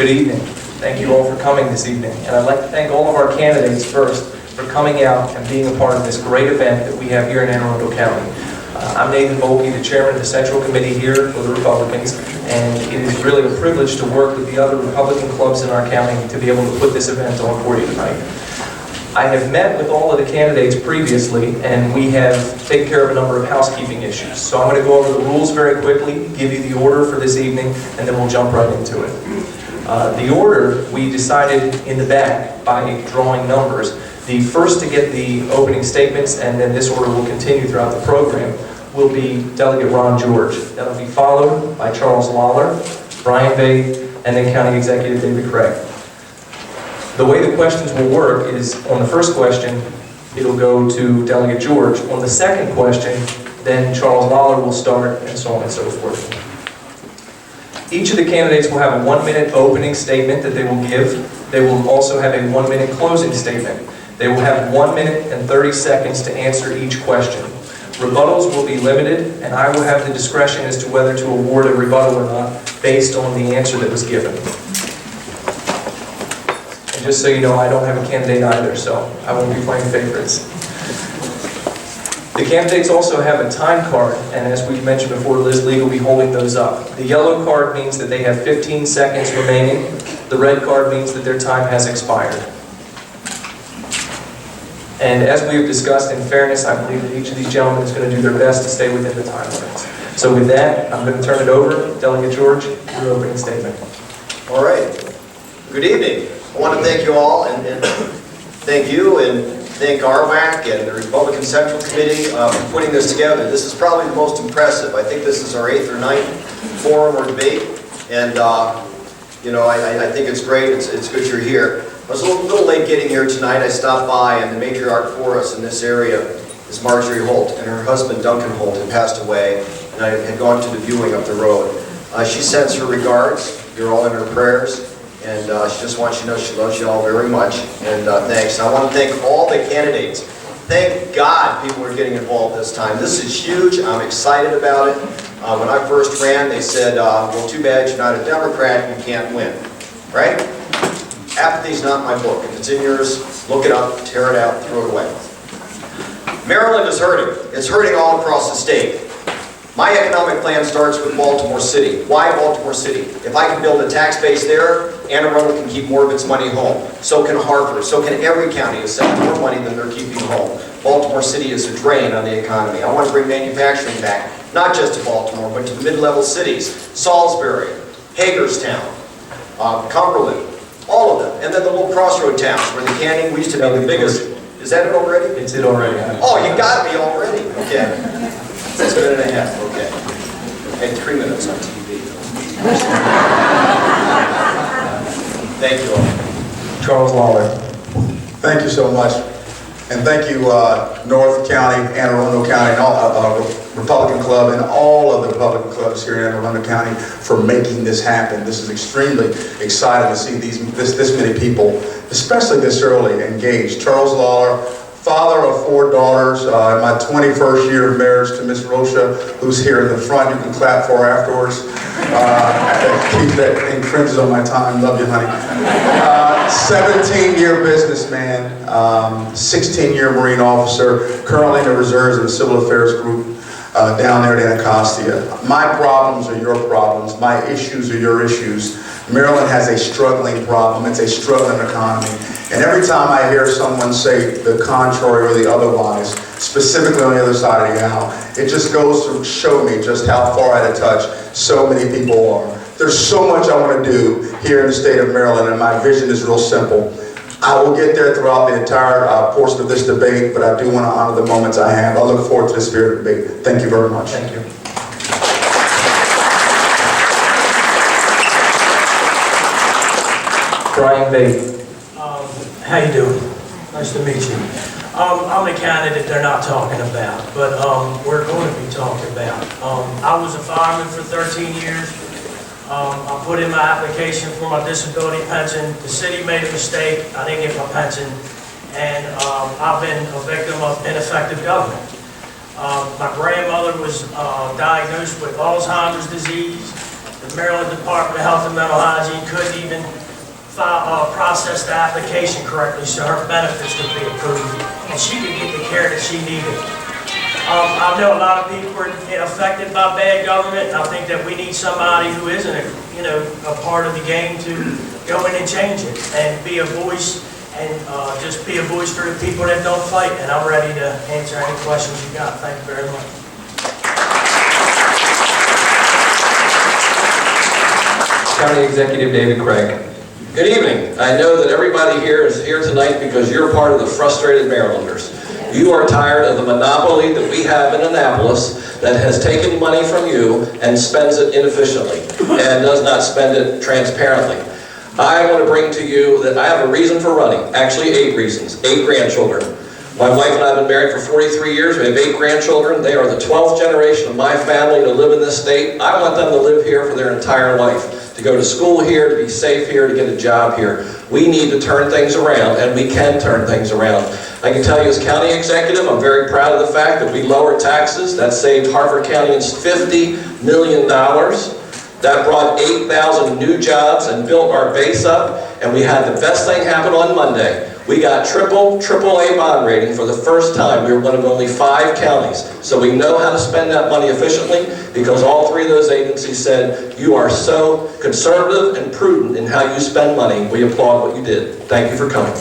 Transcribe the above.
Good evening. Thank you all for coming this evening. And I'd like to thank all of our candidates first for coming out and being a part of this great event that we have here in Anne Arundel County. I'm Nathan Volke, the chairman of the Central Committee here for the Republicans, and it is really a privilege to work with the other Republican clubs in our county to be able to put this event on for you tonight. I have met with all of the candidates previously, and we have taken care of a number of housekeeping issues. So I'm going to go over the rules very quickly, give you the order for this evening, and then we'll jump right into it. The order we decided in the back by drawing numbers. The first to get the opening statements, and then this order will continue throughout the program, will be Delegate Ron George. That'll be followed by Charles Lollar, Brian Vaeth, and then County Executive David Craig. The way the questions will work is, on the first question, it'll go to Delegate George. On the second question, then Charles Lollar will start, and so on and so forth. Each of the candidates will have a 1-minute opening statement that they will give. They will also have a 1-minute closing statement. They will have 1 minute and 30 seconds to answer each question. Rebuttals will be limited, and I will have the discretion as to whether to award a rebuttal or not based on the answer that was given. And just so you know, I don't have a candidate either, so I won't be playing favorites. The candidates also have a time card, and as we mentioned before, Liz Lee will be holding those up. The yellow card means that they have 15 seconds remaining. The red card means that their time has expired. And as we have discussed, in fairness, I believe that each of these gentlemen is going to do their best to stay within the time limits. So with that, I'm going to turn it over. Delegate George, your opening statement. All right. Good evening. I want to thank you all, and thank you, and thank RWAC and the Republican Central Committee for putting this together. This is probably the most impressive. I think this is our 8th or 9th forum or debate, and you know, I think it's great. It's good you're here. I was a little late getting here tonight. I stopped by, and the matriarch for us in this area is Marjorie Holt, and her husband Duncan Holt had passed away, and I had gone to the viewing up the road. She sends her regards. You're all in her prayers. And she just wants you to know she loves you all very much. And thanks. And I want to thank all the candidates. Thank God people are getting involved this time. This is huge. I'm excited about it. When I first ran, they said, well, too bad you're not a Democrat, you can't win. Right? Apathy's not my book. If it's in yours, look it up, tear it out, throw it away. Maryland is hurting. It's hurting all across the state. My economic plan starts with Baltimore City. Why Baltimore City? If I can build a tax base there, Anne Arundel can keep more of its money home. So can Harford. So can every county accept more money than they're keeping home. Baltimore City is a drain on the economy. I want to bring manufacturing back, not just to Baltimore, but to the mid-level cities. Salisbury, Hagerstown, Cumberland, all of them. And then the little crossroad towns where the canning, we used to be the biggest. Is that it already? It's it already. Oh, you got me already. Okay. That's a minute and a half, okay. And 3 minutes on TV. Thank you all. Charles Lollar. Thank you so much. And thank you, North County, Anne Arundel County, and all Republican Club, and all of the Republican clubs here in Anne Arundel County for making this happen. This is extremely exciting to see this many people, especially this early, engaged. Charles Lollar, father of 4 daughters, in my 21st year of marriage to Miss Rocha, who's here in the front. You can clap for her afterwards. Keep that infringes on my time. Love you, honey. 17-year businessman, 16-year Marine officer, currently in the reserves of the Civil Affairs Group down there at Anacostia. My problems are your problems. My issues are your issues. Maryland has a struggling problem. It's a struggling economy. And every time I hear someone say the contrary or the otherwise, specifically on the other side of the aisle, it just goes to show me just how far out of touch so many people are. There's so much I want to do here in the state of Maryland, and my vision is real simple. I will get there throughout the entire portion of this debate, but I do want to honor the moments I have. I look forward to the spirit of debate. Thank you very much. Thank you. Brian Vaeth. How you doing? Nice to meet you. I'm a candidate they're not talking about, but we're going to be talking about. I was a fireman for 13 years. I put in my application for my disability pension. The city made a mistake. I didn't get my pension, and I've been a victim of ineffective government. My grandmother was diagnosed with Alzheimer's disease. The the Maryland Department of Health and Mental Hygiene couldn't even process the application correctly so her benefits could be approved and she could get the care that she needed. I know a lot of people are affected by bad government. I think that we need somebody who isn't a part of the game to go in and change it and be a voice and just be a voice for the people that don't fight. And I'm ready to answer any questions you got. Thank you very much. County Executive David Craig. Good evening. I know that everybody here is here tonight because you're part of the frustrated Marylanders. You are tired of the monopoly that we have in Annapolis that has taken money from you and spends it inefficiently and does not spend it transparently. I want to bring to you that I have a reason for running, actually 8 reasons, 8 grandchildren. My wife and I have been married for 43 years. We have 8 grandchildren. They are the 12th generation of my family to live in this state. I want them to live here for their entire life, to go to school here, to be safe here, to get a job here. We need to turn things around, and we can turn things around. I can tell you as county executive, I'm very proud of the fact that we lowered taxes. That saved Harford Countyans $50 million. That brought 8,000 new jobs and built our base up, and we had the best thing happen on Monday. We got AAA bond rating for the first time. We were one of only 5 counties. So we know how to spend that money efficiently because all 3 of those agencies said, you are so conservative and prudent in how you spend money. We applaud what you did. Thank you for coming.